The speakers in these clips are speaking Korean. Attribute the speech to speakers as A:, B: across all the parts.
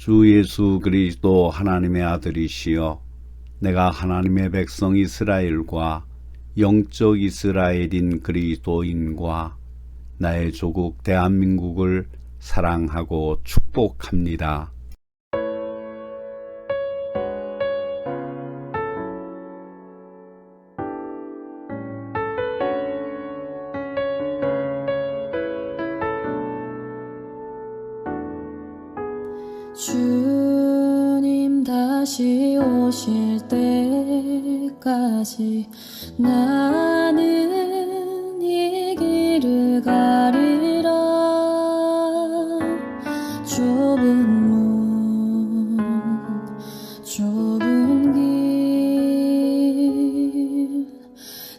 A: 주 예수 그리스도 하나님의 아들이시여, 내가 하나님의 백성 이스라엘과 영적 이스라엘인 그리스도인과 나의 조국 대한민국을 사랑하고 축복합니다.
B: 주님 다시 오실 때까지 나는 이 길을 가리라. 좁은 문 좁은 길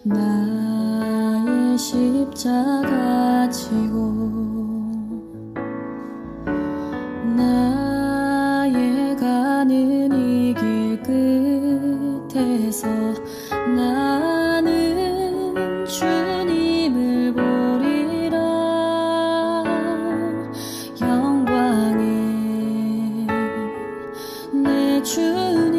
B: 나의 십자가 지고 나의 가는 이 길 끝에서 나는 주님을 보리라. 영광의 내 주님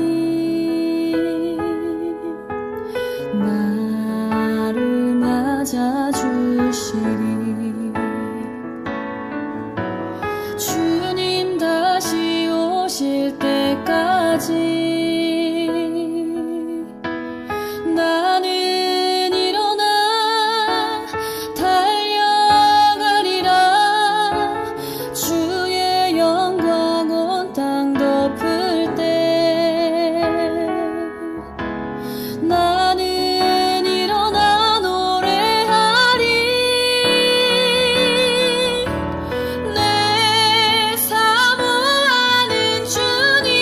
B: 나를 맞아 주시리. 주님 다시 오실 때까지 나는 일어나 달려가리라. 주의 영광 온 땅 덮을 때 나는 일어나 노래하리. 내 사모하는 주님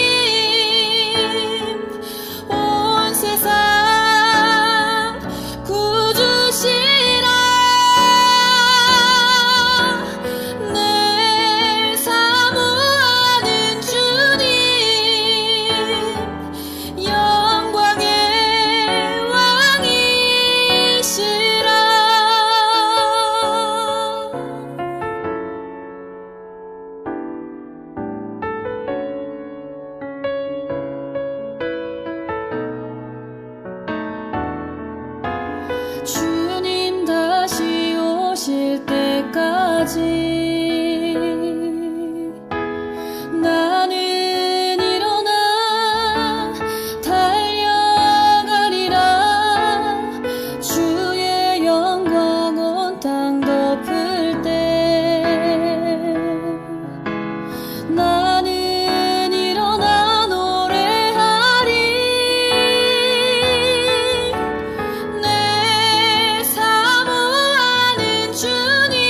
B: 온 세상 구주시라. 내 사모하는 주님 영광의 왕이시라. 주님 다시 오실 때까지 나는 일어나 달려가리라. 주의 영광 온 땅 덮을 때 나는 일어나 노래하리. 내 사모하는 주님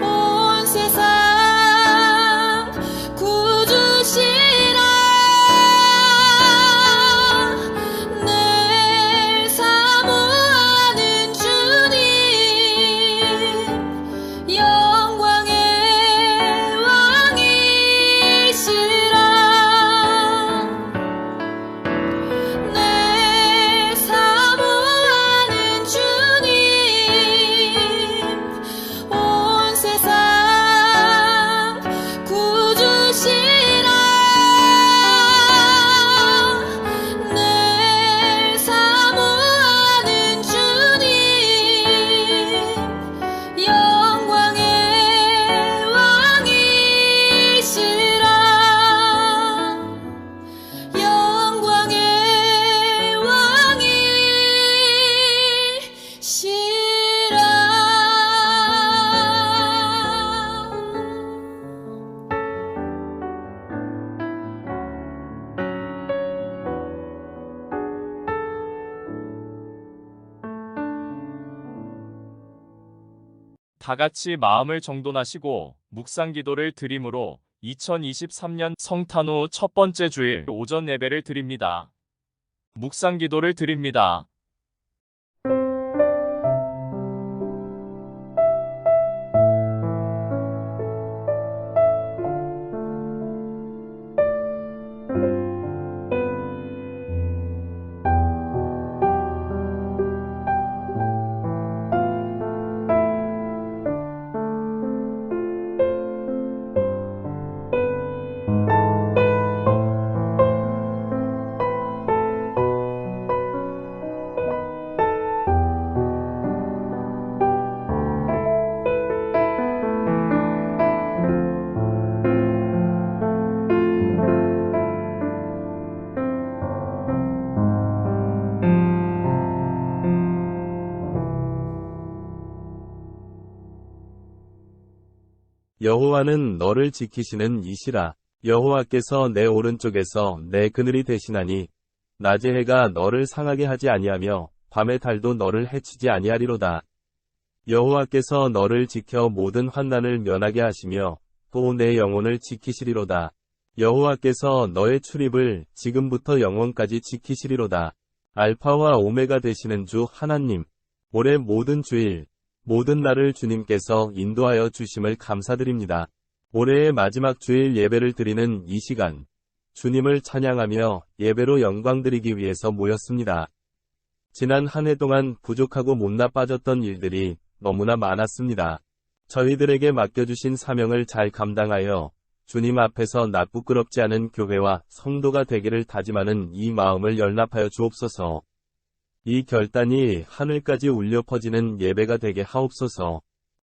B: 온 세상 구주시라. 내 사모하는 주님 영광의 왕이시라. 내 사모하는 주님 온 세상 구주시라. 내 사모하는 주님 영광의 왕이시라. 영광의 왕이시라.
C: 다 같이 마음을 정돈하시고 묵상 기도를 드림으로 2023년 성탄 후 첫 번째 주일 오전 예배를 드립니다. 묵상 기도를 드립니다.
D: 여호와는 너를 지키시는 이시라. 여호와께서 내 오른쪽에서 내 그늘이 되시나니 낮의 해가 너를 상하게 하지 아니하며 밤의 달도 너를 해치지 아니하리로다. 여호와께서 너를 지켜 모든 환난을 면하게 하시며 또 내 영혼을 지키시리로다. 여호와께서 너의 출입을 지금부터 영원까지 지키시리로다. 알파와 오메가 되시는 주 하나님, 올해 모든 주일, 모든 날을 주님께서 인도하여 주심을 감사드립니다. 올해의 마지막 주일 예배를 드리는 이 시간, 주님을 찬양하며 예배로 영광드리기 위해서 모였습니다. 지난 한 해 동안 부족하고 못나 빠졌던 일들이 너무나 많았습니다. 저희들에게 맡겨주신 사명을 잘 감당하여 주님 앞에서 나 부끄럽지 않은 교회와 성도가 되기를 다짐하는 이 마음을 열납하여 주옵소서. 이 결단이 하늘까지 울려 퍼지는 예배가 되게 하옵소서.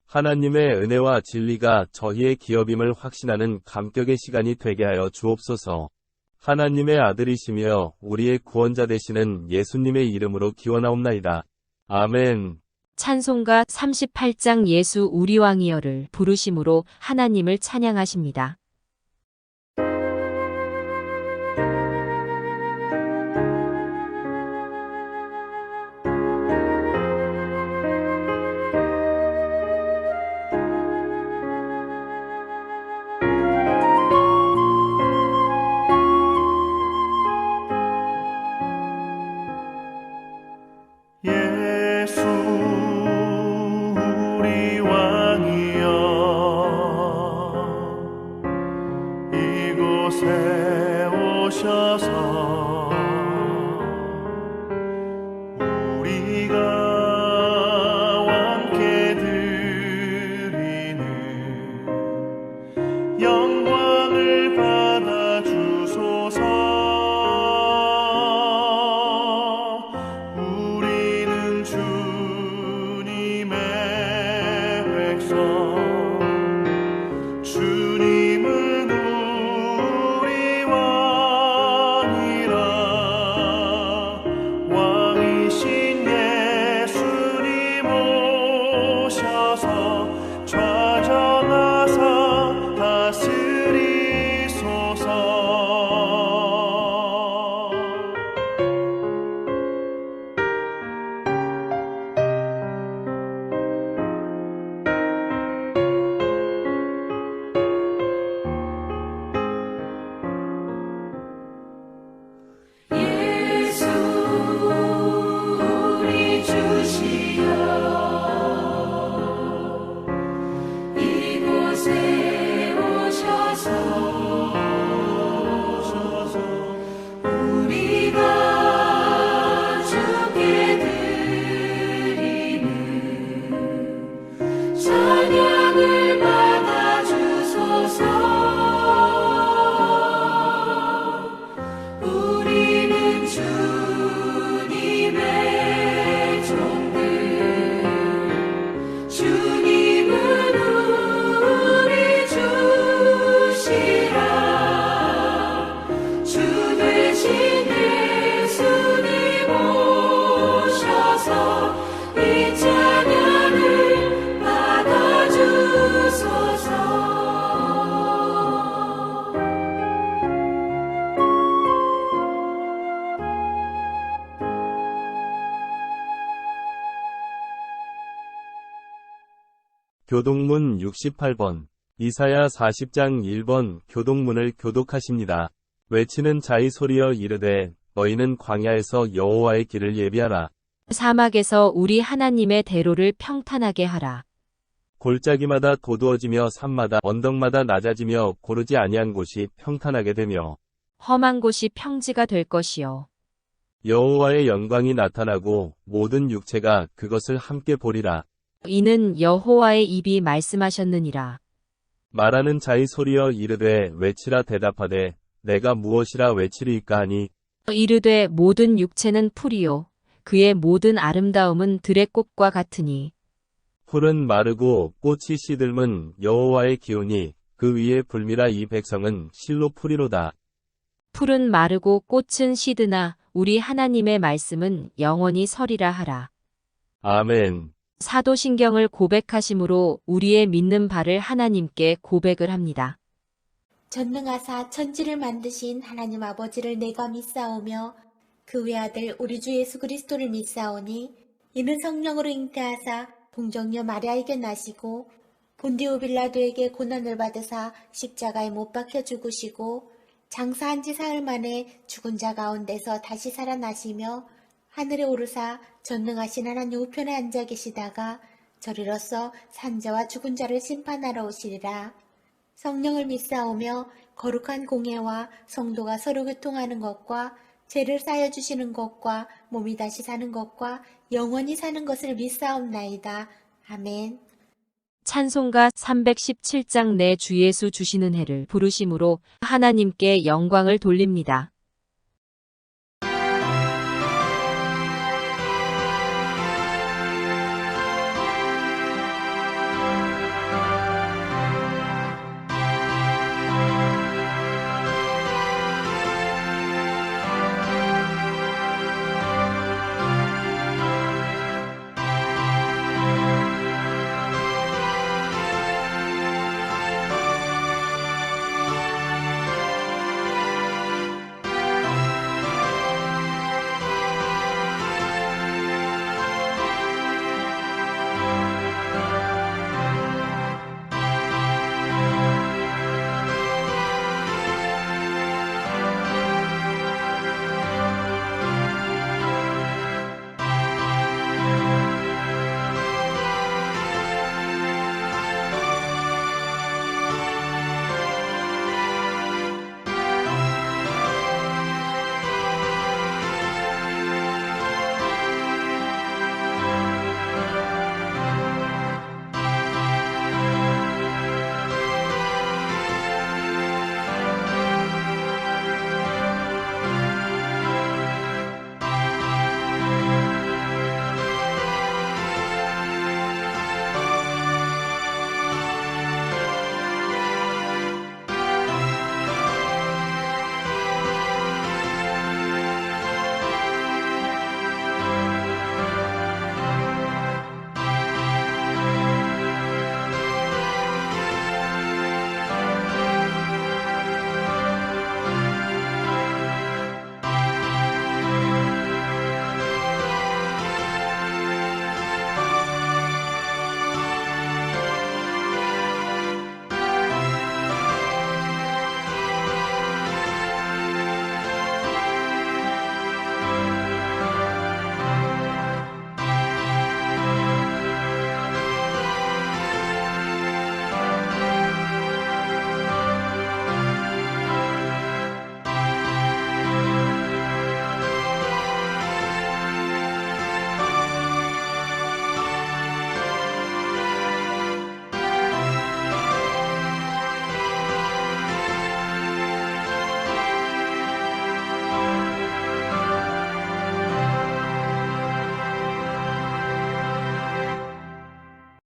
D: 하나님의 은혜와 진리가 저희의 기업임을 확신하는 감격의 시간이 되게 하여 주옵소서. 하나님의 아들이시며 우리의 구원자 되시는 예수님의 이름으로 기원하옵나이다. 아멘.
E: 찬송가 38장 예수 우리 왕이여를 부르심으로 하나님을 찬양하십니다.
F: 예수 우리 왕이여 이곳에 오셔서 우리가 왕께 드리는 영광을 받아 주소서. 주님은 우리 왕이라. 왕이신 예수님 오셔서 좌정하사 다스리소서.
B: 예수 우리 주시여 이곳에 오셔서 우리가 주께 드리는 찬양을 받아 주소서. 우리는 주님의 종들, 주님은 우리 주시라. 주 되신 예수님 오셔서 이 찬양을 받아 주소서.
D: 교독문 68번. 이사야 40장 1번 교독문을 교독하십니다. 외치는 자의 소리여 이르되 너희는 광야에서 여호와의 길을 예비하라.
E: 사막에서 우리 하나님의 대로를 평탄하게 하라.
D: 골짜기마다 도두어지며 산마다 언덕마다 낮아지며 고르지 아니한 곳이 평탄하게 되며
E: 험한 곳이 평지가 될 것이요.
D: 여호와의 영광이 나타나고 모든 육체가 그것을 함께 보리라.
E: 이는 여호와의 입이 말씀하셨느니라.
D: 말하는 자의 소리여 이르되 외치라 대답하되 내가 무엇이라 외치리이까 하니
E: 이르되 모든 육체는 풀이요 그의 모든 아름다움은 들의 꽃과 같으니
D: 풀은 마르고 꽃이 시들면 여호와의 기운이 그 위에 불미라. 이 백성은 실로 풀이로다.
E: 풀은 마르고 꽃은 시드나 우리 하나님의 말씀은 영원히 서리라 하라.
D: 아멘.
E: 사도신경을 고백하심으로 우리의 믿는 바를 하나님께 고백을 합니다.
G: 전능하사 천지를 만드신 하나님 아버지를 내가 믿사오며 그 외아들 우리 주 예수 그리스도를 믿사오니 이는 성령으로 잉태하사 동정녀 마리아에게 나시고 본디오 빌라도에게 고난을 받으사 십자가에 못 박혀 죽으시고 장사한 지 사흘 만에 죽은 자 가운데서 다시 살아나시며 하늘에 오르사 전능하신 하나님 우편에 앉아 계시다가 저리로서 산자와 죽은 자를 심판하러 오시리라. 성령을 믿사오며 거룩한 공예와 성도가 서로 교통하는 것과 죄를 쌓여 주시는 것과 몸이 다시 사는 것과 영원히 사는 것을 믿사옵나이다. 아멘.
E: 찬송가 317장 내 주 예수 주시는 해를 부르심으로 하나님께 영광을 돌립니다.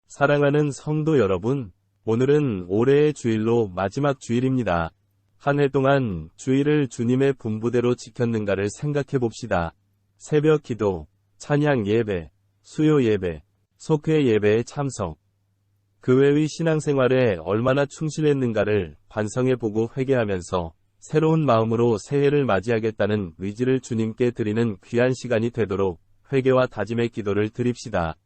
D: 사랑하는 성도 여러분, 오늘은 올해의 주일로 마지막 주일입니다. 한 해 동안 주일을 주님의 분부대로 지켰는가를 생각해 봅시다. 새벽 기도, 찬양 예배, 수요 예배, 속회 예배에 참석. 그 외의 신앙생활에 얼마나 충실했는가를 반성해 보고 회개하면서 새로운 마음으로 새해를 맞이하겠다는 의지를 주님께 드리는 귀한 시간이 되도록 회개와 다짐의 기도를 드립시다.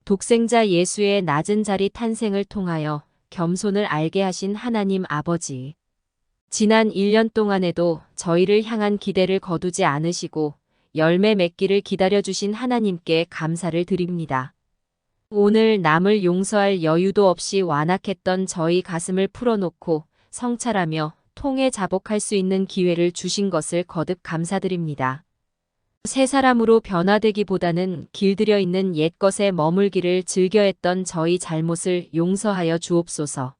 E: 독생자 예수의 낮은 자리 탄생을 통하여 겸손을 알게 하신 하나님 아버지. 지난 1년 동안에도 저희를 향한 기대를 거두지 않으시고 열매 맺기를 기다려주신 하나님께 감사를 드립니다. 오늘 남을 용서할 여유도 없이 완악했던 저희 가슴을 풀어놓고 성찰하며 통해 자복할 수 있는 기회를 주신 것을 거듭 감사드립니다. 새 사람으로 변화되기보다는 길들여 있는 옛것에 머물기를 즐겨했던 저희 잘못을 용서하여 주옵소서.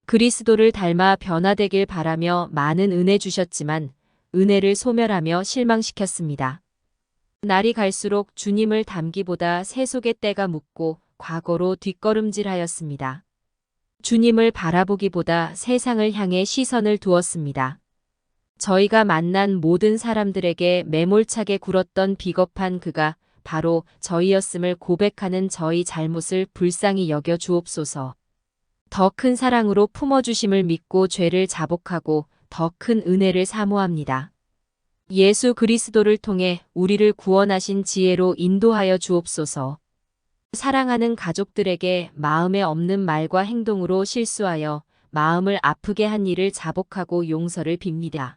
E: 그리스도를 닮아 변화되길 바라며 많은 은혜 주셨지만 은혜를 소멸하며 실망시켰습니다. 날이 갈수록 주님을 닮기보다 세속의 때가 묻고 과거로 뒷걸음질하였습니다. 주님을 바라보기보다 세상을 향해 시선을 두었습니다. 저희가 만난 모든 사람들에게 매몰차게 굴었던 비겁한 그가 바로 저희였음을 고백하는 저희 잘못을 불쌍히 여겨 주옵소서. 더 큰 사랑으로 품어주심을 믿고 죄를 자복하고 더 큰 은혜를 사모합니다. 예수 그리스도를 통해 우리를 구원하신 지혜로 인도하여 주옵소서. 사랑하는 가족들에게 마음에 없는 말과 행동으로 실수하여 마음을 아프게 한 일을 자복하고 용서를 빕니다.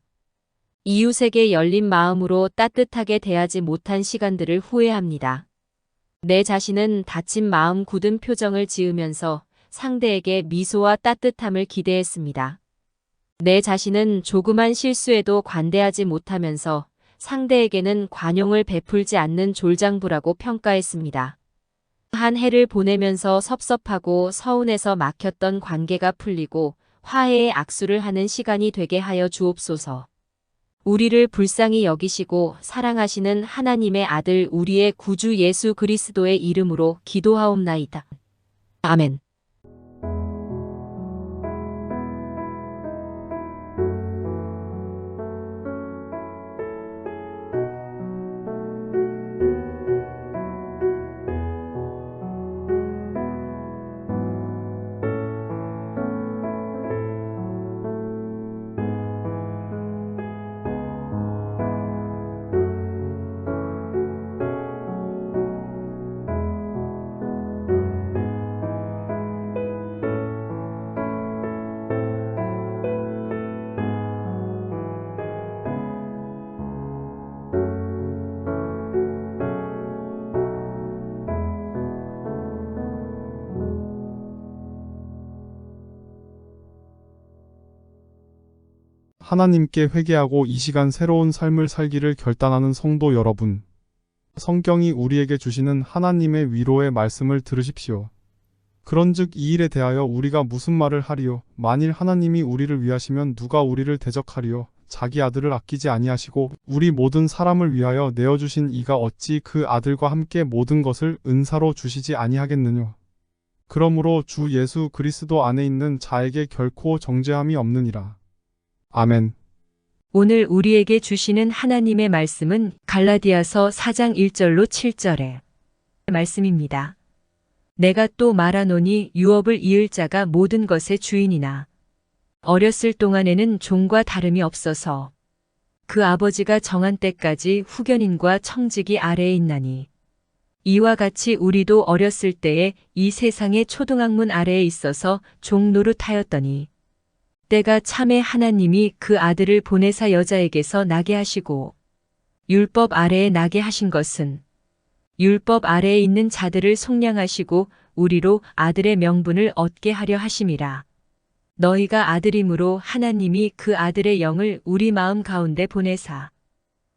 E: 이웃에게 열린 마음으로 따뜻하게 대하지 못한 시간들을 후회합니다. 내 자신은 다친 마음 굳은 표정을 지으면서 상대에게 미소와 따뜻함을 기대했습니다. 내 자신은 조그만 실수에도 관대하지 못하면서 상대에게는 관용을 베풀지 않는 졸장부라고 평가했습니다. 한 해를 보내면서 섭섭하고 서운해서 막혔던 관계가 풀리고 화해의 악수를 하는 시간이 되게 하여 주옵소서. 우리를 불쌍히 여기시고 사랑하시는 하나님의 아들 우리의 구주 예수 그리스도의 이름으로 기도하옵나이다. 아멘.
H: 하나님께 회개하고 이 시간 새로운 삶을 살기를 결단하는 성도 여러분. 성경이 우리에게 주시는 하나님의 위로의 말씀을 들으십시오. 그런즉 이 일에 대하여 우리가 무슨 말을 하리요? 만일 하나님이 우리를 위하시면 누가 우리를 대적하리요? 자기 아들을 아끼지 아니하시고 우리 모든 사람을 위하여 내어주신 이가 어찌 그 아들과 함께 모든 것을 은사로 주시지 아니하겠느냐? 그러므로 주 예수 그리스도 안에 있는 자에게 결코 정죄함이 없느니라. 아멘.
E: 오늘 우리에게 주시는 하나님의 말씀은 갈라디아서 4장 1절로 7절의 말씀입니다. 내가 또 말하노니 유업을 이을 자가 모든 것의 주인이나 어렸을 동안에는 종과 다름이 없어서 그 아버지가 정한 때까지 후견인과 청지기 아래에 있나니 이와 같이 우리도 어렸을 때에 이 세상의 초등학문 아래에 있어서 종 노릇하였더니 때가 참에 하나님이 그 아들을 보내사 여자에게서 나게 하시고 율법 아래에 나게 하신 것은 율법 아래에 있는 자들을 속량하시고 우리로 아들의 명분을 얻게 하려 하심이라. 너희가 아들이므로 하나님이 그 아들의 영을 우리 마음 가운데 보내사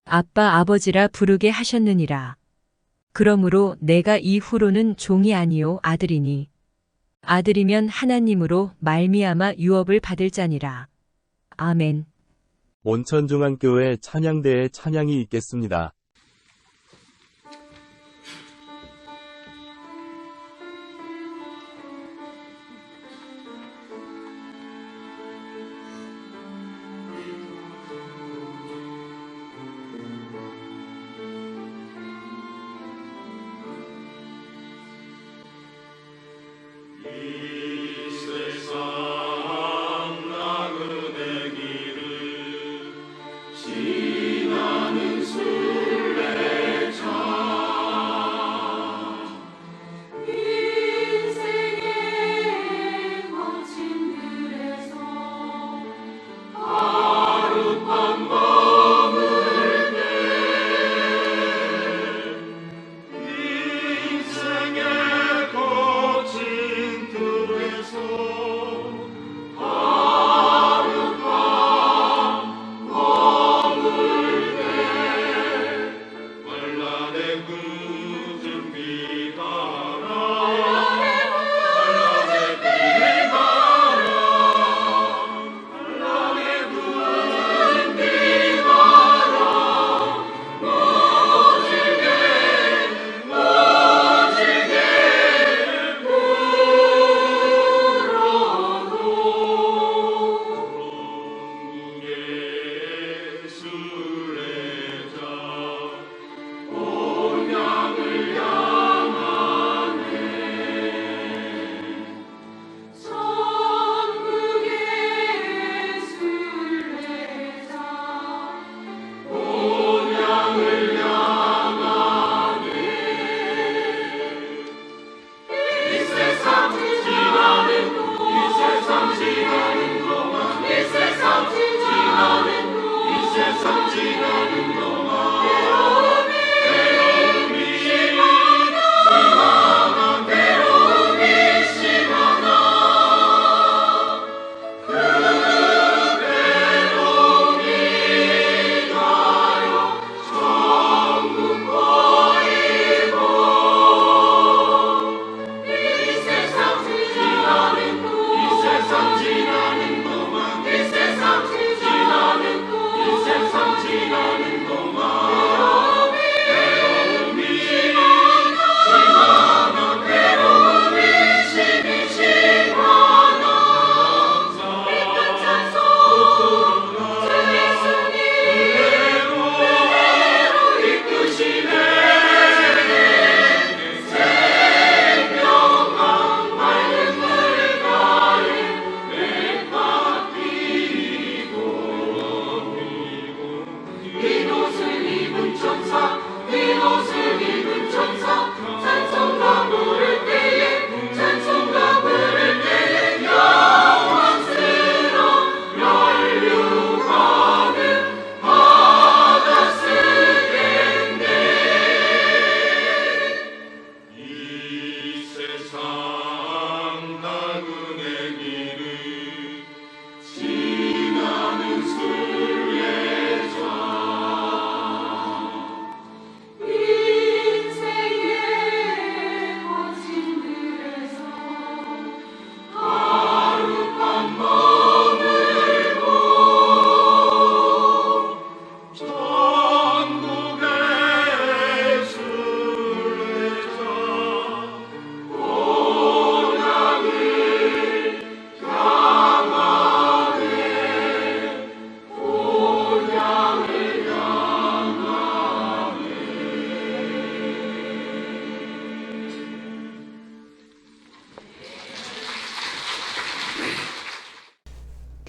E: 아빠 아버지라 부르게 하셨느니라. 그러므로 내가 이후로는 종이 아니요 아들이니 아들이면 하나님으로 말미암아 유업을 받을 자니라. 아멘.
D: 온천중앙교회 찬양대에 찬양이 있겠습니다.
B: 지나는 수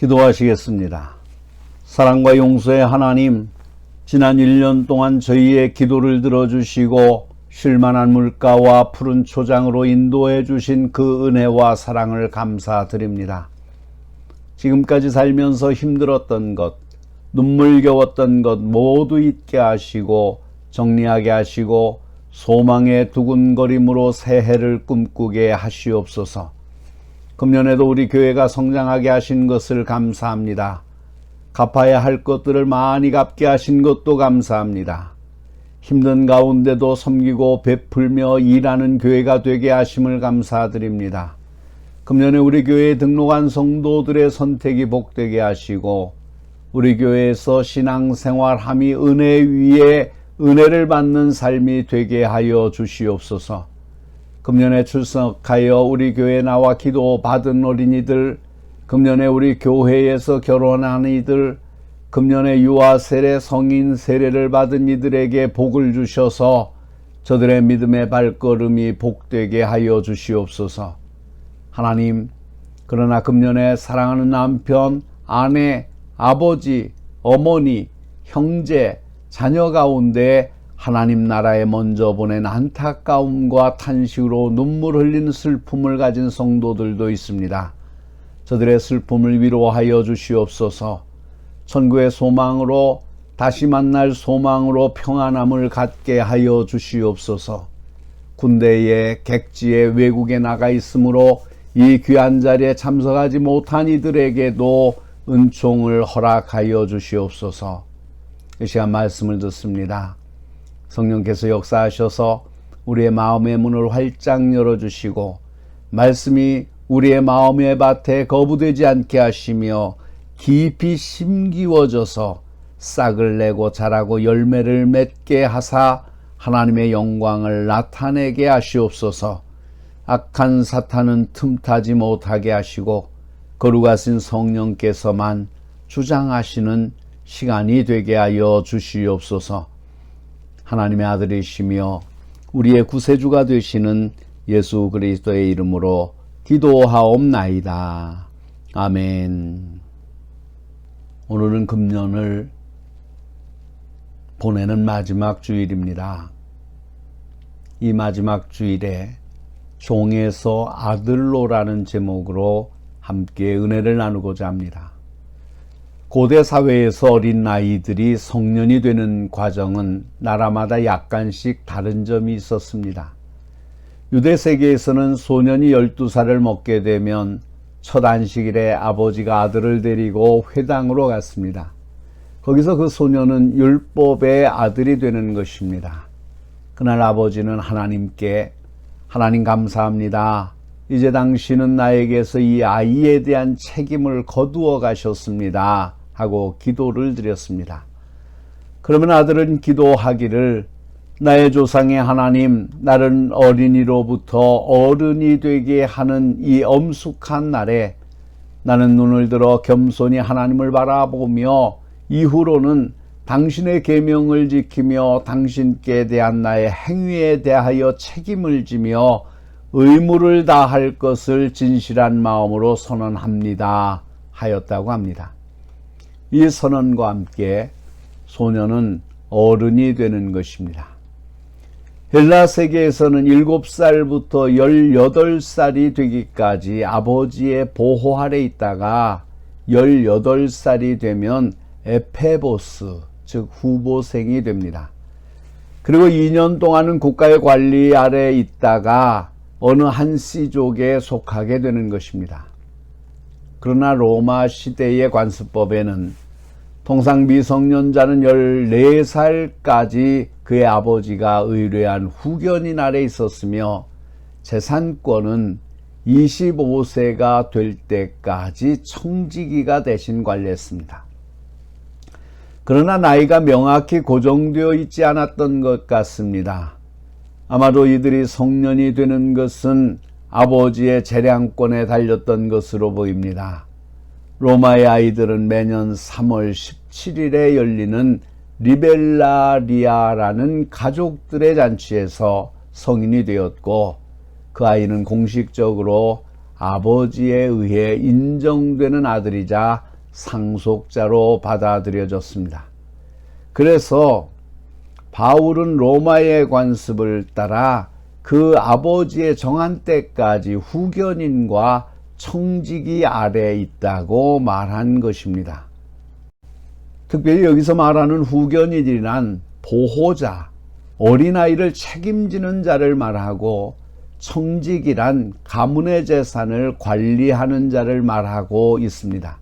A: 기도하시겠습니다. 사랑과 용서의 하나님, 지난 1년 동안 저희의 기도를 들어주시고 쉴만한 물가와 푸른 초장으로 인도해 주신 그 은혜와 사랑을 감사드립니다. 지금까지 살면서 힘들었던 것, 눈물겨웠던 것 모두 잊게 하시고 정리하게 하시고 소망의 두근거림으로 새해를 꿈꾸게 하시옵소서. 금년에도 우리 교회가 성장하게 하신 것을 감사합니다. 갚아야 할 것들을 많이 갚게 하신 것도 감사합니다. 힘든 가운데도 섬기고 베풀며 일하는 교회가 되게 하심을 감사드립니다. 금년에 우리 교회에 등록한 성도들의 선택이 복되게 하시고 우리 교회에서 신앙생활함이 은혜 위에 은혜를 받는 삶이 되게 하여 주시옵소서. 금년에 출석하여 우리 교회에 나와 기도 받은 어린이들, 금년에 우리 교회에서 결혼한 이들, 금년에 유아 세례, 성인 세례를 받은 이들에게 복을 주셔서 저들의 믿음의 발걸음이 복되게 하여 주시옵소서. 하나님, 그러나 금년에 사랑하는 남편, 아내, 아버지, 어머니, 형제, 자녀 가운데 하나님 나라에 먼저 보낸 안타까움과 탄식으로 눈물 흘린 슬픔을 가진 성도들도 있습니다. 저들의 슬픔을 위로하여 주시옵소서. 천국의 소망으로 다시 만날 소망으로 평안함을 갖게 하여 주시옵소서. 군대에 객지에 외국에 나가 있으므로 이 귀한 자리에 참석하지 못한 이들에게도 은총을 허락하여 주시옵소서. 이 시간 말씀을 듣습니다. 성령께서 역사하셔서 우리의 마음의 문을 활짝 열어주시고 말씀이 우리의 마음의 밭에 거부되지 않게 하시며 깊이 심기워져서 싹을 내고 자라고 열매를 맺게 하사 하나님의 영광을 나타내게 하시옵소서. 악한 사탄은 틈타지 못하게 하시고 거룩하신 성령께서만 주장하시는 시간이 되게 하여 주시옵소서. 하나님의 아들이시며 우리의 구세주가 되시는 예수 그리스도의 이름으로 기도하옵나이다. 아멘. 오늘은 금년을 보내는 마지막 주일입니다. 이 마지막 주일에 종에서 아들로라는 제목으로 함께 은혜를 나누고자 합니다. 고대 사회에서 어린 아이들이 성년이 되는 과정은 나라마다 약간씩 다른 점이 있었습니다. 유대 세계에서는 소년이 12살을 먹게 되면 첫 안식일에 아버지가 아들을 데리고 회당으로 갔습니다. 거기서 그 소년은 율법의 아들이 되는 것입니다. 그날 아버지는 하나님께 하나님 감사합니다. 이제 당신은 나에게서 이 아이에 대한 책임을 거두어 가셨습니다. 하고 기도를 드렸습니다. 그러면 아들은 기도하기를 나의 조상의 하나님, 나를 어린이로부터 어른이 되게 하는 이 엄숙한 날에 나는 눈을 들어 겸손히 하나님을 바라보며 이후로는 당신의 계명을 지키며 당신께 대한 나의 행위에 대하여 책임을 지며 의무를 다할 것을 진실한 마음으로 선언합니다. 하였다고 합니다. 이 선언과 함께 소년은 어른이 되는 것입니다. 헬라 세계에서는 7살부터 18살이 되기까지 아버지의 보호 아래 있다가 18살이 되면 에페보스, 즉 후보생이 됩니다. 그리고 2년 동안은 국가의 관리 아래 있다가 어느 한 씨족에 속하게 되는 것입니다. 그러나 로마 시대의 관습법에는 통상 미성년자는 14살까지 그의 아버지가 의뢰한 후견인 아래 있었으며 재산권은 25세가 될 때까지 청지기가 대신 관리했습니다. 그러나 나이가 명확히 고정되어 있지 않았던 것 같습니다. 아마도 이들이 성년이 되는 것은 아버지의 재량권에 달렸던 것으로 보입니다. 로마의 아이들은 매년 3월 17일에 열리는 리벨라리아라는 가족들의 잔치에서 성인이 되었고 그 아이는 공식적으로 아버지에 의해 인정되는 아들이자 상속자로 받아들여졌습니다. 그래서 바울은 로마의 관습을 따라 그 아버지의 정한 때까지 후견인과 청지기 아래에 있다고 말한 것입니다. 특별히 여기서 말하는 후견인이란 보호자, 어린아이를 책임지는 자를 말하고, 청직이란 가문의 재산을 관리하는 자를 말하고 있습니다.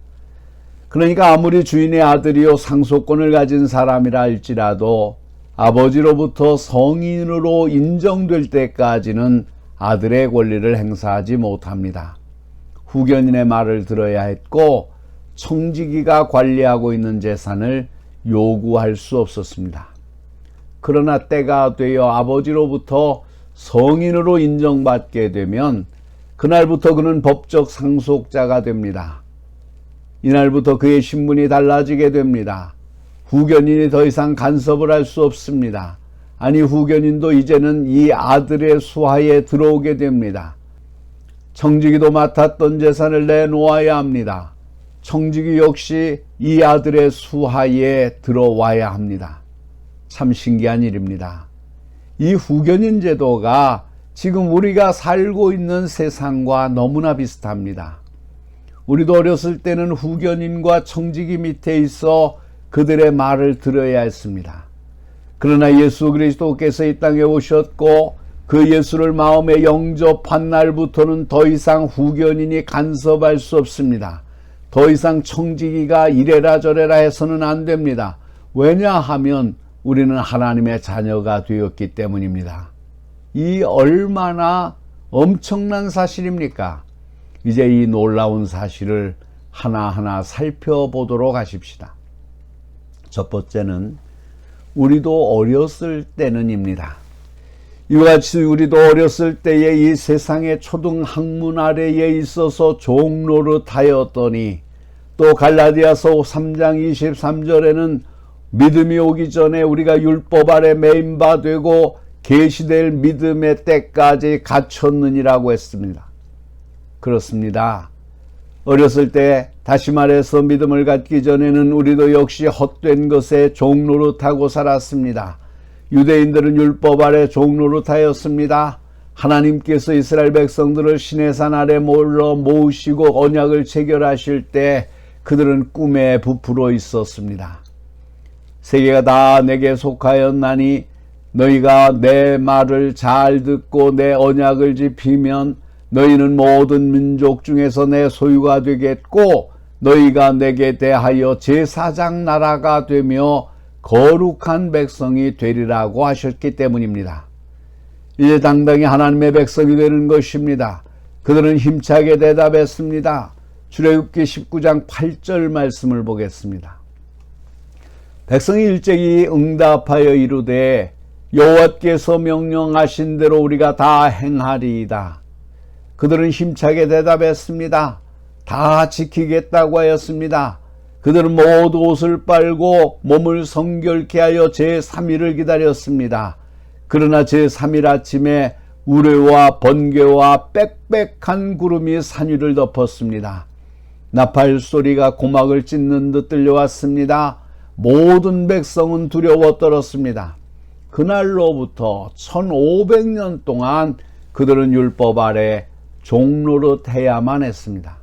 A: 그러니까 아무리 주인의 아들이요 상속권을 가진 사람이라 할지라도 아버지로부터 성인으로 인정될 때까지는 아들의 권리를 행사하지 못합니다. 후견인의 말을 들어야 했고, 청지기가 관리하고 있는 재산을 요구할 수 없었습니다. 그러나 때가 되어 아버지로부터 성인으로 인정받게 되면 그날부터 그는 법적 상속자가 됩니다. 이날부터 그의 신분이 달라지게 됩니다. 후견인이 더 이상 간섭을 할 수 없습니다. 아니, 후견인도 이제는 이 아들의 수하에 들어오게 됩니다. 청지기도 맡았던 재산을 내놓아야 합니다. 청지기 역시 이 아들의 수하에 들어와야 합니다. 참 신기한 일입니다. 이 후견인 제도가 지금 우리가 살고 있는 세상과 너무나 비슷합니다. 우리도 어렸을 때는 후견인과 청지기 밑에 있어 그들의 말을 들어야 했습니다. 그러나 예수 그리스도께서 이 땅에 오셨고 그 예수를 마음에 영접한 날부터는 더 이상 후견인이 간섭할 수 없습니다. 더 이상 청지기가 이래라 저래라 해서는 안 됩니다. 왜냐하면 우리는 하나님의 자녀가 되었기 때문입니다. 이 얼마나 엄청난 사실입니까? 이제 이 놀라운 사실을 하나하나 살펴보도록 하십시다. 첫 번째는 우리도 어렸을 때는입니다. 이와 같이 우리도 어렸을 때에 이 세상의 초등 학문 아래에 있어서 종노릇하였더니, 또 갈라디아서 3장 23절에는 믿음이 오기 전에 우리가 율법 아래 매인 바 되고 계시될 믿음의 때까지 갖췄느니라고 했습니다. 그렇습니다. 어렸을 때, 다시 말해서 믿음을 갖기 전에는 우리도 역시 헛된 것에 종노릇하고 살았습니다. 유대인들은 율법 아래 종노릇하였습니다. 하나님께서 이스라엘 백성들을 시내산 아래 몰러 모으시고 언약을 체결하실 때 그들은 꿈에 부풀어 있었습니다. 세계가 다 내게 속하였나니 너희가 내 말을 잘 듣고 내 언약을 지키면 너희는 모든 민족 중에서 내 소유가 되겠고 너희가 내게 대하여 제사장 나라가 되며 거룩한 백성이 되리라고 하셨기 때문입니다. 이제 당당히 하나님의 백성이 되는 것입니다. 그들은 힘차게 대답했습니다. 출애굽기 19장 8절 말씀을 보겠습니다. 백성이 일제히 응답하여 이르되 여호와께서 명령하신 대로 우리가 다 행하리이다. 그들은 힘차게 대답했습니다. 다 지키겠다고 하였습니다. 그들은 모두 옷을 빨고 몸을 성결케 하여 제3일을 기다렸습니다. 그러나 제3일 아침에 우레와 번개와 빽빽한 구름이 산 위를 덮었습니다. 나팔 소리가 고막을 찢는 듯 들려왔습니다. 모든 백성은 두려워 떨었습니다. 그날로부터 1500년 동안 그들은 율법 아래 종노릇해야만 했습니다.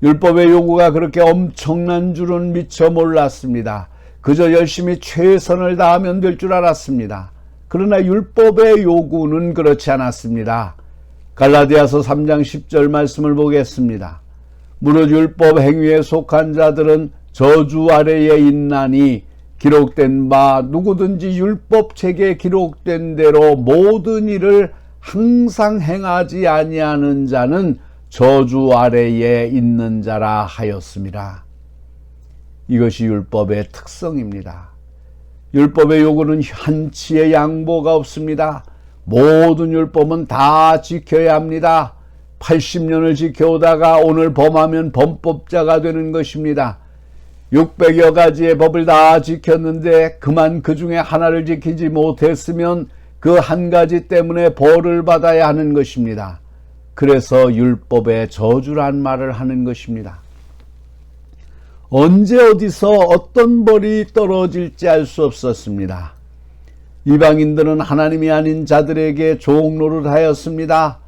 A: 율법의 요구가 그렇게 엄청난 줄은 미처 몰랐습니다. 그저 열심히 최선을 다하면 될 줄 알았습니다. 그러나 율법의 요구는 그렇지 않았습니다. 갈라디아서 3장 10절 말씀을 보겠습니다. 무릇 율법 행위에 속한 자들은 저주 아래에 있나니 기록된 바 누구든지 율법책에 기록된 대로 모든 일을 항상 행하지 아니하는 자는 저주 아래에 있는 자라 하였습니다. 이것이 율법의 특성입니다. 율법의 요구는 한치의 양보가 없습니다. 모든 율법은 다 지켜야 합니다. 80년을 지켜오다가 오늘 범하면 범법자가 되는 것입니다. 600여 가지의 법을 다 지켰는데 그만 그 중에 하나를 지키지 못했으면 그 한 가지 때문에 벌을 받아야 하는 것입니다. 그래서 율법의 저주란 말을 하는 것입니다. 언제 어디서 어떤 벌이 떨어질지 알 수 없었습니다. 이방인들은 하나님이 아닌 자들에게 종노릇 하였습니다.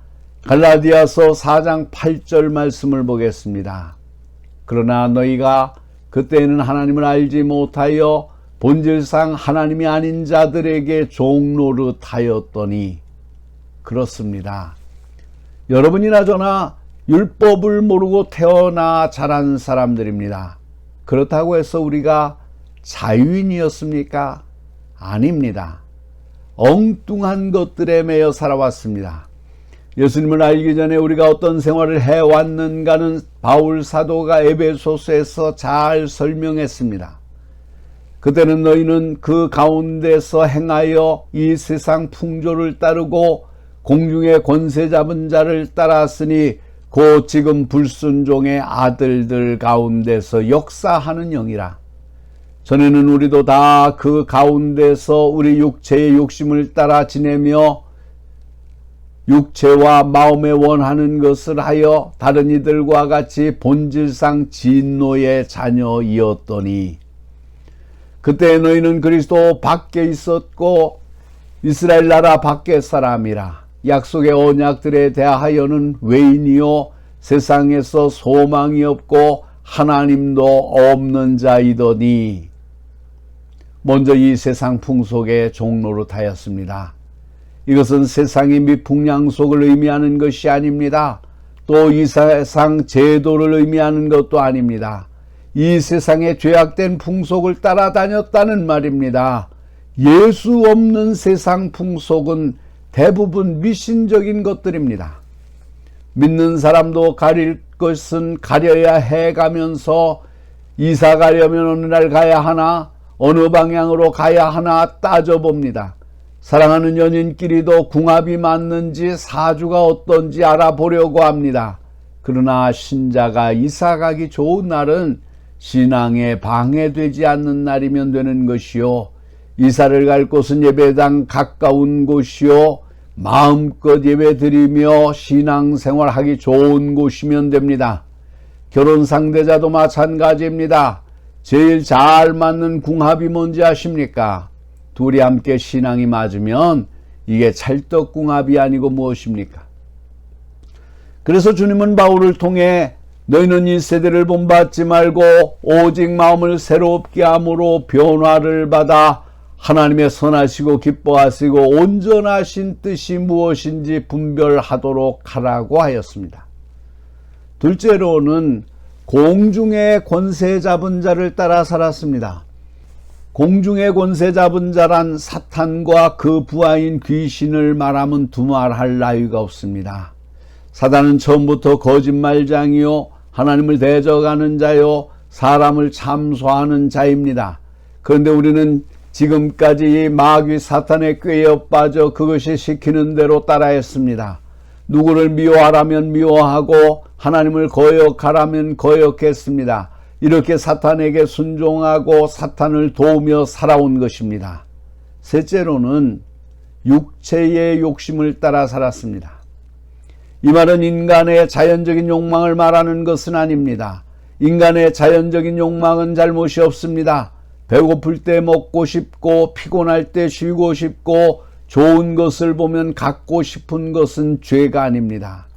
A: 갈라디아서 4장 8절 말씀을 보겠습니다. 그러나 너희가 그때는 하나님을 알지 못하여 본질상 하나님이 아닌 자들에게 종노릇 하였더니. 그렇습니다. 여러분이나 저나 율법을 모르고 태어나 자란 사람들입니다. 그렇다고 해서 우리가 자유인이었습니까? 아닙니다. 엉뚱한 것들에 매여 살아왔습니다. 예수님을 알기 전에 우리가 어떤 생활을 해왔는가는 바울 사도가 에베소서에서 잘 설명했습니다. 그때는 너희는 그 가운데서 행하여 이 세상 풍조를 따르고 공중의 권세 잡은 자를 따랐으니 곧 지금 불순종의 아들들 가운데서 역사하는 영이라. 전에는 우리도 다 그 가운데서 우리 육체의 욕심을 따라 지내며 육체와 마음에 원하는 것을 하여 다른 이들과 같이 본질상 진노의 자녀이었더니 그때 너희는 그리스도 밖에 있었고 이스라엘 나라 밖의 사람이라. 약속의 언약들에 대하여는 외인이요 세상에서 소망이 없고 하나님도 없는 자이더니. 먼저 이 세상 풍속에 종노릇하였습니다. 이것은 세상의 미풍양속을 의미하는 것이 아닙니다. 또 이 세상 제도를 의미하는 것도 아닙니다. 이 세상의 죄악된 풍속을 따라다녔다는 말입니다. 예수 없는 세상 풍속은 대부분 미신적인 것들입니다. 믿는 사람도 가릴 것은 가려야 해가면서 이사 가려면 어느 날 가야 하나, 어느 방향으로 가야 하나 따져봅니다. 사랑하는 연인끼리도 궁합이 맞는지 사주가 어떤지 알아보려고 합니다. 그러나 신자가 이사 가기 좋은 날은 신앙에 방해되지 않는 날이면 되는 것이요. 이사를 갈 곳은 예배당 가까운 곳이요. 마음껏 예배 드리며 신앙생활하기 좋은 곳이면 됩니다. 결혼 상대자도 마찬가지입니다. 제일 잘 맞는 궁합이 뭔지 아십니까? 둘이 함께 신앙이 맞으면 이게 찰떡궁합이 아니고 무엇입니까? 그래서 주님은 바울을 통해 너희는 이 세대를 본받지 말고 오직 마음을 새롭게 함으로 변화를 받아 하나님의 선하시고 기뻐하시고 온전하신 뜻이 무엇인지 분별하도록 하라고 하였습니다. 둘째로는 공중의 권세 잡은 자를 따라 살았습니다. 공중의 권세 잡은 자란 사탄과 그 부하인 귀신을 말하면 두말할 나위가 없습니다. 사단은 처음부터 거짓말장이요 하나님을 대적하는 자요 사람을 참소하는 자입니다. 그런데 우리는 지금까지 이 마귀 사탄의 꾀에 빠져 그것이 시키는 대로 따라했습니다. 누구를 미워하라면 미워하고 하나님을 거역하라면 거역했습니다. 이렇게 사탄에게 순종하고 사탄을 도우며 살아온 것입니다. 셋째로는 육체의 욕심을 따라 살았습니다. 이 말은 인간의 자연적인 욕망을 말하는 것은 아닙니다. 인간의 자연적인 욕망은 잘못이 없습니다. 배고플 때 먹고 싶고 피곤할 때 쉬고 싶고 좋은 것을 보면 갖고 싶은 것은 죄가 아닙니다.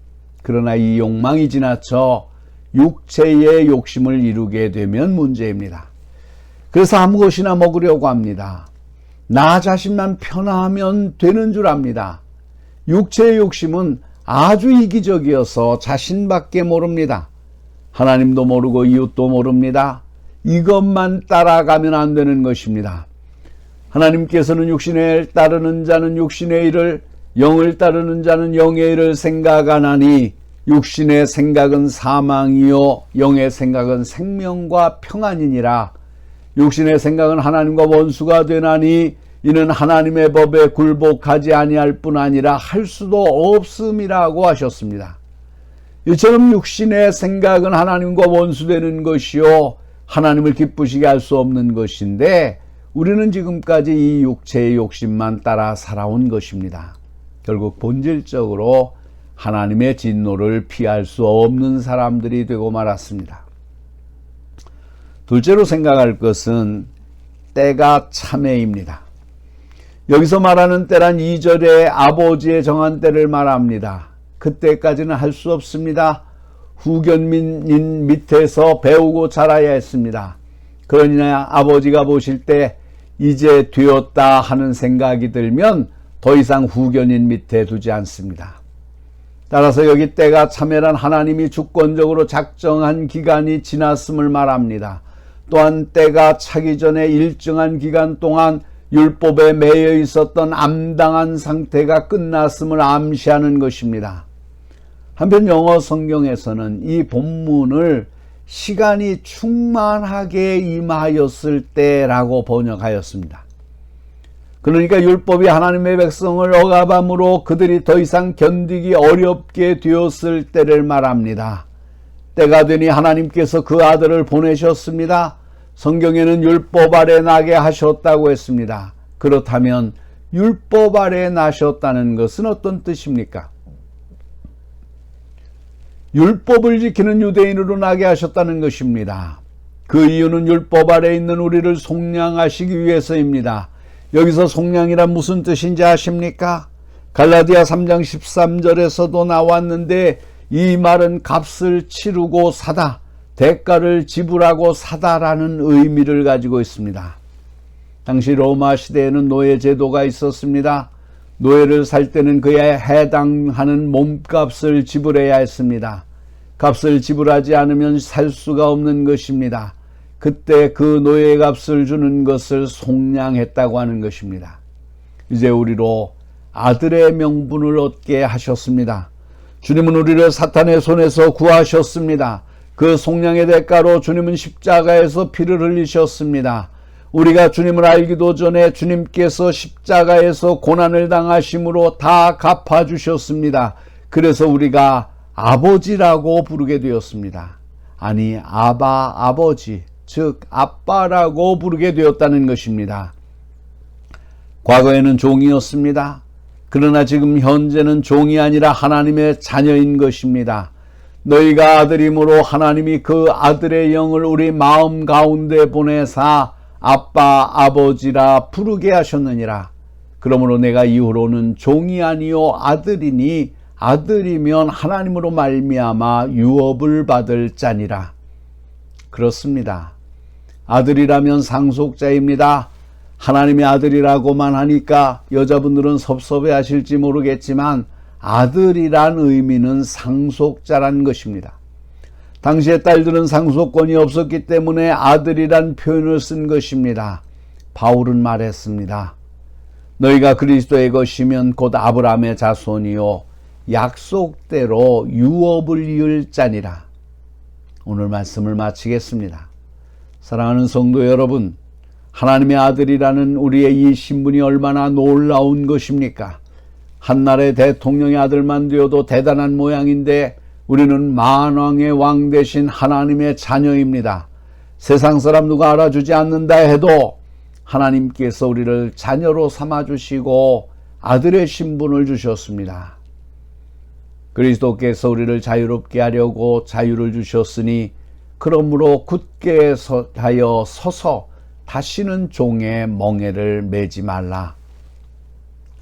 A: 그러나 이 욕망이 지나쳐 육체의 욕심을 이루게 되면 문제입니다. 그래서 아무것이나 먹으려고 합니다. 나 자신만 편하면 되는 줄 압니다. 육체의 욕심은 아주 이기적이어서 자신밖에 모릅니다. 하나님도 모르고 이웃도 모릅니다. 이것만 따라가면 안 되는 것입니다. 하나님께서는 육신을 따르는 자는 육신의 일을, 영을 따르는 자는 영의 일을 생각하나니 육신의 생각은 사망이요 영의 생각은 생명과 평안이니라. 육신의 생각은 하나님과 원수가 되나니 이는 하나님의 법에 굴복하지 아니할 뿐 아니라 할 수도 없음이라고 하셨습니다. 이처럼 육신의 생각은 하나님과 원수되는 것이요 하나님을 기쁘시게 할 수 없는 것인데 우리는 지금까지 이 육체의 욕심만 따라 살아온 것입니다. 결국 본질적으로 하나님의 진노를 피할 수 없는 사람들이 되고 말았습니다. 둘째로 생각할 것은 때가 참해입니다. 여기서 말하는 때란 2절에 아버지의 정한 때를 말합니다. 그때까지는 할 수 없습니다. 후견민 밑에서 배우고 자라야 했습니다. 그러나 아버지가 보실 때 이제 되었다 하는 생각이 들면 더 이상 후견인 밑에 두지 않습니다. 따라서 여기 때가 참해란 하나님이 주권적으로 작정한 기간이 지났음을 말합니다. 또한 때가 차기 전에 일정한 기간 동안 율법에 매여 있었던 암당한 상태가 끝났음을 암시하는 것입니다. 한편 영어 성경에서는 이 본문을 시간이 충만하게 임하였을 때라고 번역하였습니다. 그러니까 율법이 하나님의 백성을 억압함으로 그들이 더 이상 견디기 어렵게 되었을 때를 말합니다. 때가 되니 하나님께서 그 아들을 보내셨습니다. 성경에는 율법 아래 나게 하셨다고 했습니다. 그렇다면 율법 아래 나셨다는 것은 어떤 뜻입니까? 율법을 지키는 유대인으로 나게 하셨다는 것입니다. 그 이유는 율법 아래 있는 우리를 속량하시기 위해서입니다. 여기서 속량이란 무슨 뜻인지 아십니까? 갈라디아 3장 13절에서도 나왔는데 이 말은 값을 치르고 사다, 대가를 지불하고 사다라는 의미를 가지고 있습니다. 당시 로마 시대에는 노예 제도가 있었습니다. 노예를 살 때는 그에 해당하는 몸값을 지불해야 했습니다. 값을 지불하지 않으면 살 수가 없는 것입니다. 그때 그 노예 값을 주는 것을 속량했다고 하는 것입니다. 이제 우리로 아들의 명분을 얻게 하셨습니다. 주님은 우리를 사탄의 손에서 구하셨습니다. 그 속량의 대가로 주님은 십자가에서 피를 흘리셨습니다. 우리가 주님을 알기도 전에 주님께서 십자가에서 고난을 당하심으로 다 갚아주셨습니다. 그래서 우리가 아버지라고 부르게 되었습니다. 아니, 아버지, 즉 아빠라고 부르게 되었다는 것입니다. 과거에는 종이었습니다. 그러나 지금 현재는 종이 아니라 하나님의 자녀인 것입니다. 너희가 아들이므로 하나님이 그 아들의 영을 우리 마음 가운데 보내사 아빠, 아버지라 부르게 하셨느니라. 그러므로 내가 이후로는 종이 아니요 아들이니 아들이면 하나님으로 말미암아 유업을 받을 자니라. 그렇습니다. 아들이라면 상속자입니다. 하나님의 아들이라고만 하니까 여자분들은 섭섭해 하실지 모르겠지만 아들이란 의미는 상속자란 것입니다. 당시의 딸들은 상속권이 없었기 때문에 아들이란 표현을 쓴 것입니다. 바울은 말했습니다. 너희가 그리스도의 것이면 곧 아브라함의 자손이요 약속대로 유업을 이을 자니라. 오늘 말씀을 마치겠습니다. 사랑하는 성도 여러분, 하나님의 아들이라는 우리의 이 신분이 얼마나 놀라운 것입니까? 한나라의 대통령의 아들만 되어도 대단한 모양인데 우리는 만왕의 왕 되신 하나님의 자녀입니다. 세상 사람 누가 알아주지 않는다 해도 하나님께서 우리를 자녀로 삼아주시고 아들의 신분을 주셨습니다. 그리스도께서 우리를 자유롭게 하려고 자유를 주셨으니 그러므로 굳게 하여 서서 다시는 종의 멍에를 매지 말라.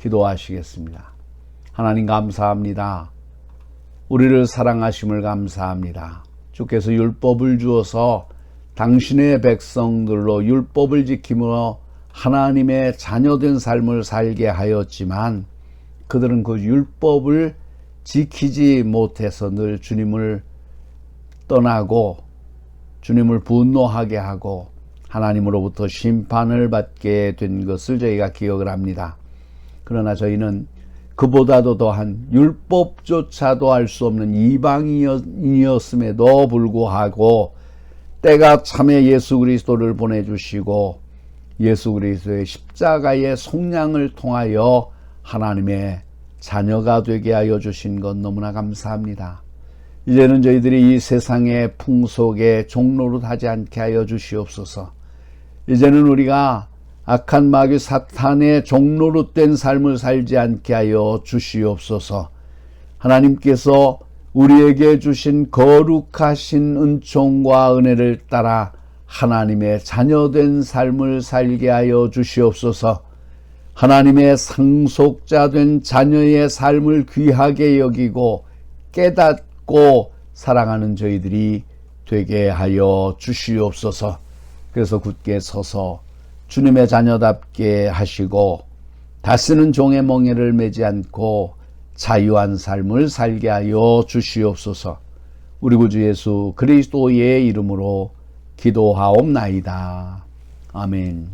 A: 기도하시겠습니다. 하나님 감사합니다. 우리를 사랑하심을 감사합니다. 주께서 율법을 주어서 당신의 백성들로 율법을 지키며 하나님의 자녀된 삶을 살게 하였지만 그들은 그 율법을 지키지 못해서 늘 주님을 떠나고 주님을 분노하게 하고 하나님으로부터 심판을 받게 된 것을 저희가 기억을 합니다. 그러나 저희는 그보다도 더한 율법조차도 알 수 없는 이방인이었음에도 불구하고 때가 참에 예수 그리스도를 보내주시고 예수 그리스도의 십자가의 속량을 통하여 하나님의 자녀가 되게 하여 주신 것 너무나 감사합니다. 이제는 저희들이 이 세상의 풍속에 종노릇하지 않게 하여 주시옵소서. 이제는 우리가 악한 마귀 사탄의 종노릇된 삶을 살지 않게 하여 주시옵소서. 하나님께서 우리에게 주신 거룩하신 은총과 은혜를 따라 하나님의 자녀된 삶을 살게 하여 주시옵소서. 하나님의 상속자 된 자녀의 삶을 귀하게 여기고 깨닫고 사랑하는 저희들이 되게 하여 주시옵소서. 그래서 굳게 서서 주님의 자녀답게 하시고 다스는 종의 멍에를 매지 않고 자유한 삶을 살게 하여 주시옵소서. 우리 구주 예수 그리스도의 이름으로 기도하옵나이다. 아멘.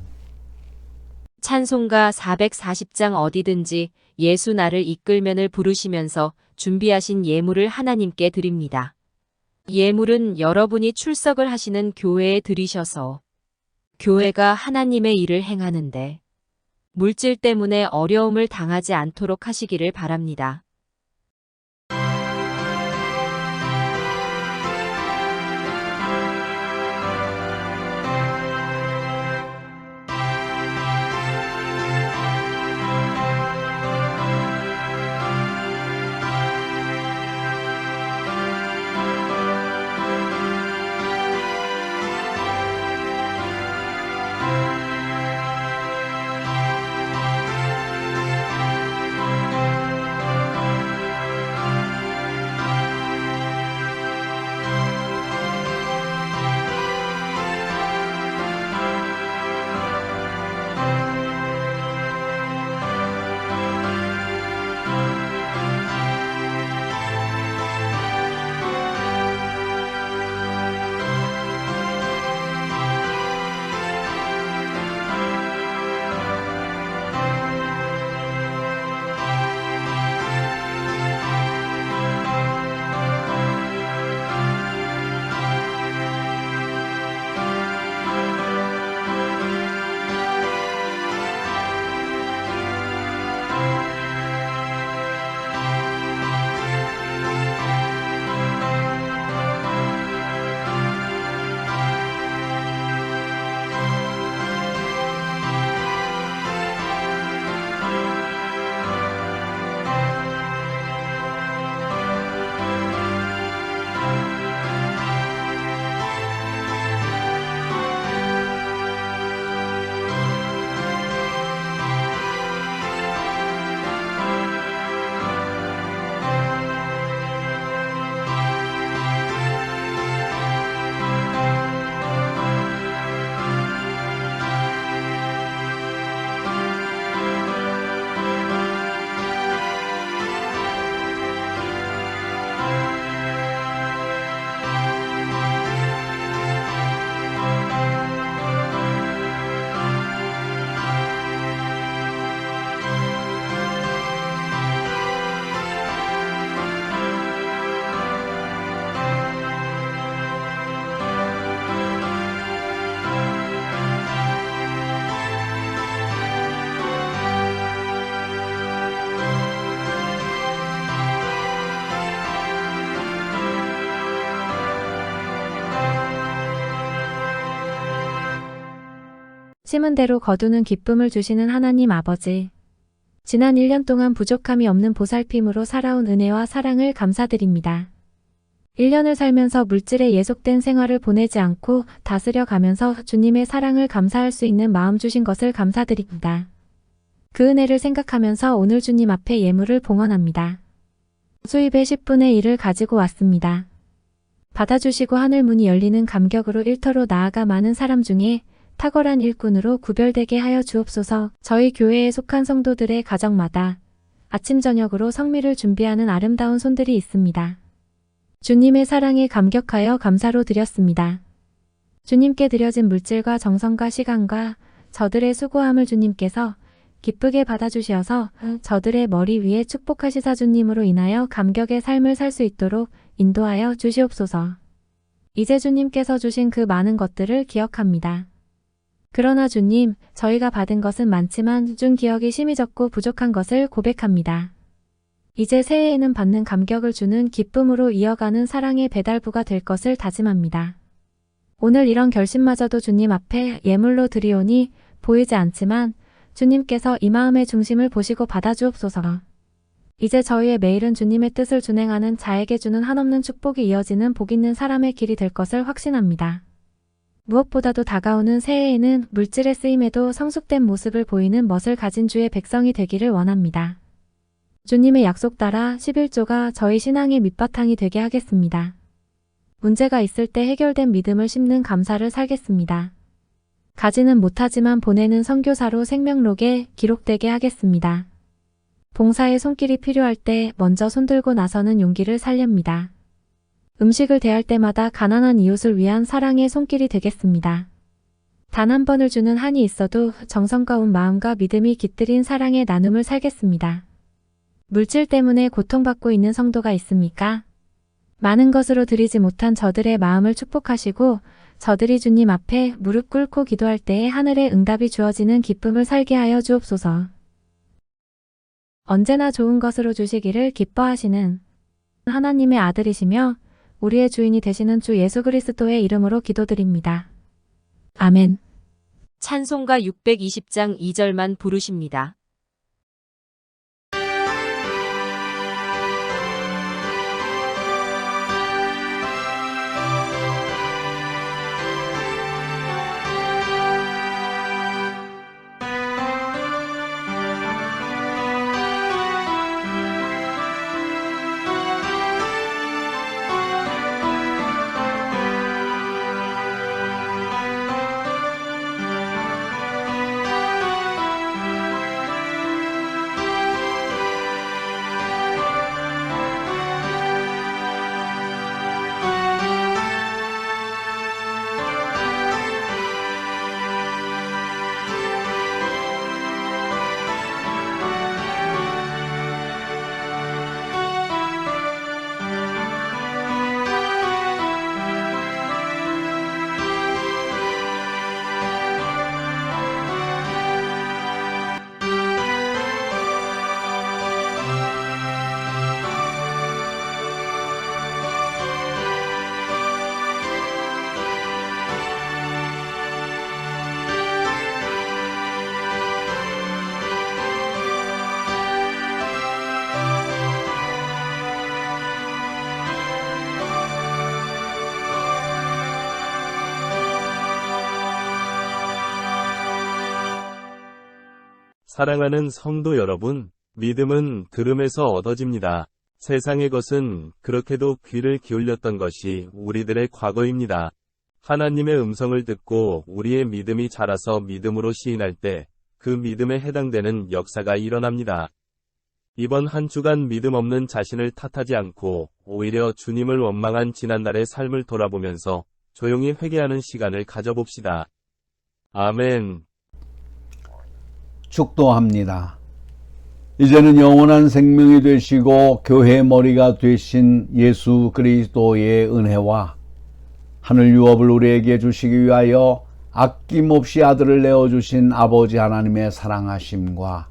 E: 찬송가 440장 어디든지 예수 나를 이끌면을 부르시면서 준비하신 예물을 하나님께 드립니다. 예물은 여러분이 출석을 하시는 교회에 드리셔서 교회가 하나님의 일을 행하는데 물질 때문에 어려움을 당하지 않도록 하시기를 바랍니다.
I: 심은 대로 거두는 기쁨을 주시는 하나님 아버지. 지난 1년 동안 부족함이 없는 보살핌으로 살아온 은혜와 사랑을 감사드립니다. 1년을 살면서 물질에 예속된 생활을 보내지 않고 다스려 가면서 주님의 사랑을 감사할 수 있는 마음 주신 것을 감사드립니다. 그 은혜를 생각하면서 오늘 주님 앞에 예물을 봉헌합니다. 수입의 10분의 1을 가지고 왔습니다. 받아주시고 하늘 문이 열리는 감격으로 일터로 나아가 많은 사람 중에 탁월한 일꾼으로 구별되게 하여 주옵소서. 저희 교회에 속한 성도들의 가정마다 아침 저녁으로 성미를 준비하는 아름다운 손들이 있습니다. 주님의 사랑에 감격하여 감사로 드렸습니다. 주님께 드려진 물질과 정성과 시간과 저들의 수고함을 주님께서 기쁘게 받아주시어서 저들의 머리 위에 축복하시사 주님으로 인하여 감격의 삶을 살 수 있도록 인도하여 주시옵소서. 이제 주님께서 주신 그 많은 것들을 기억합니다. 그러나 주님, 저희가 받은 것은 많지만 준 기억이 심히 적고 부족한 것을 고백합니다. 이제 새해에는 받는 감격을 주는 기쁨으로 이어가는 사랑의 배달부가 될 것을 다짐합니다. 오늘 이런 결심마저도 주님 앞에 예물로 드리오니 보이지 않지만 주님께서 이 마음의 중심을 보시고 받아주옵소서. 이제 저희의 매일은 주님의 뜻을 준행하는 자에게 주는 한없는 축복이 이어지는 복 있는 사람의 길이 될 것을 확신합니다. 무엇보다도 다가오는 새해에는 물질의 쓰임에도 성숙된 모습을 보이는 멋을 가진 주의 백성이 되기를 원합니다. 주님의 약속 따라 11조가 저희 신앙의 밑바탕이 되게 하겠습니다. 문제가 있을 때 해결된 믿음을 심는 감사를 살겠습니다. 가지는 못하지만 보내는 선교사로 생명록에 기록되게 하겠습니다. 봉사의 손길이 필요할 때 먼저 손들고 나서는 용기를 살렵니다. 음식을 대할 때마다 가난한 이웃을 위한 사랑의 손길이 되겠습니다. 단 한 번을 주는 한이 있어도 정성과 온 마음과 믿음이 깃들인 사랑의 나눔을 살겠습니다. 물질 때문에 고통받고 있는 성도가 있습니까? 많은 것으로 드리지 못한 저들의 마음을 축복하시고 저들이 주님 앞에 무릎 꿇고 기도할 때에 하늘의 응답이 주어지는 기쁨을 살게 하여 주옵소서. 언제나 좋은 것으로 주시기를 기뻐하시는 하나님의 아들이시며 우리의 주인이 되시는 주 예수 그리스도의 이름으로 기도드립니다. 아멘.
E: 찬송가 620장 2절만 부르십니다.
D: 사랑하는 성도 여러분, 믿음은 들음에서 얻어집니다. 세상의 것은 그렇게도 귀를 기울였던 것이 우리들의 과거입니다. 하나님의 음성을 듣고 우리의 믿음이 자라서 믿음으로 시인할 때 그 믿음에 해당되는 역사가 일어납니다. 이번 한 주간 믿음 없는 자신을 탓하지 않고 오히려 주님을 원망한 지난날의 삶을 돌아보면서 조용히 회개하는 시간을 가져봅시다. 아멘.
A: 축도합니다. 이제는 영원한 생명이 되시고 교회의 머리가 되신 예수 그리스도의 은혜와 하늘 유업을 우리에게 주시기 위하여 아낌없이 아들을 내어주신 아버지 하나님의 사랑하심과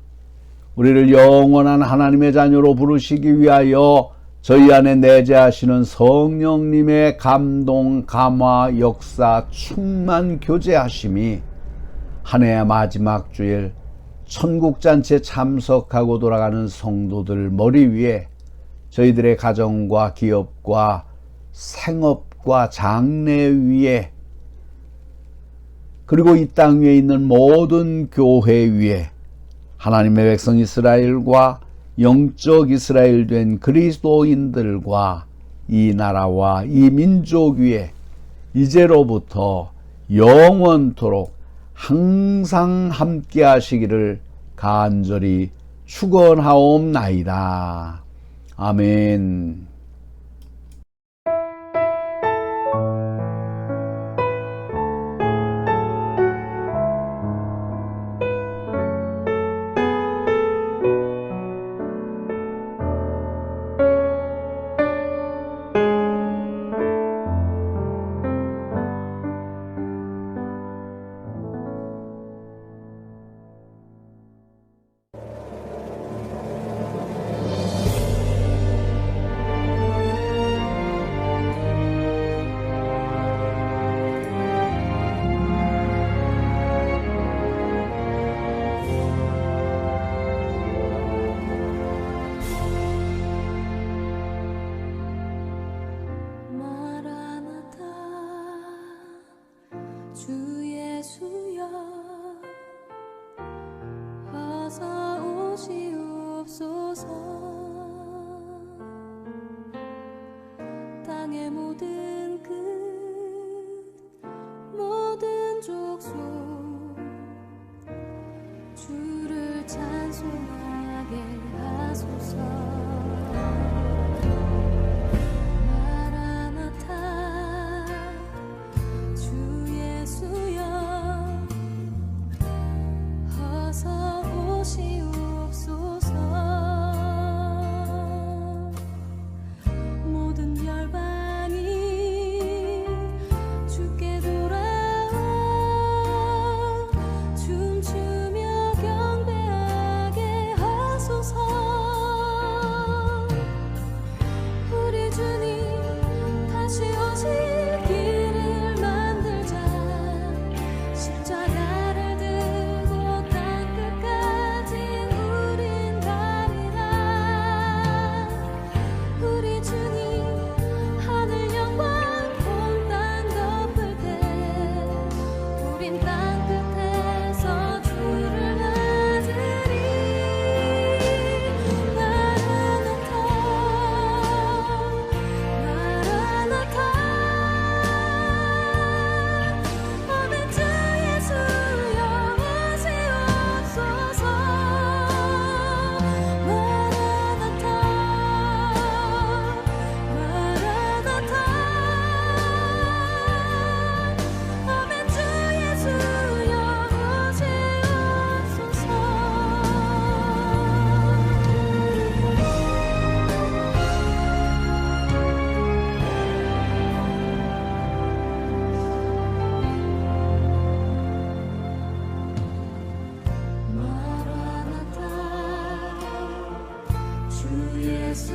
A: 우리를 영원한 하나님의 자녀로 부르시기 위하여 저희 안에 내재하시는 성령님의 감동, 감화, 역사, 충만 교제하심이 한 해의 마지막 주일 천국잔치에 참석하고 돌아가는 성도들 머리 위에 저희들의 가정과 기업과 생업과 장래 위에 그리고 이 땅 위에 있는 모든 교회 위에 하나님의 백성 이스라엘과 영적 이스라엘 된 그리스도인들과 이 나라와 이 민족 위에 이제로부터 영원토록 항상 함께 하시기를 간절히 축원하옵나이다. 아멘.
B: 땅의 모든 끝 모든 족속 주를 찬송하게 하소서. 마라나타 주 예수여 어서 오시옵소서. 모든 열방이 주께 돌아와 춤추며 경배하게 하소서. 우리 주님 다시 오실 길을 만들자. 십자가를 들고 땅끝까지 우린 가리라. 우리 주님 하늘 영광 온 땅 덮을 때 우린 땅끝에서 주를 맞으리. 마라나타 마라나타 아멘 주 예수여 오시옵소서. 마라나타 마라나타 아멘 주 예수여 오시옵소서. 마라나타 주 예수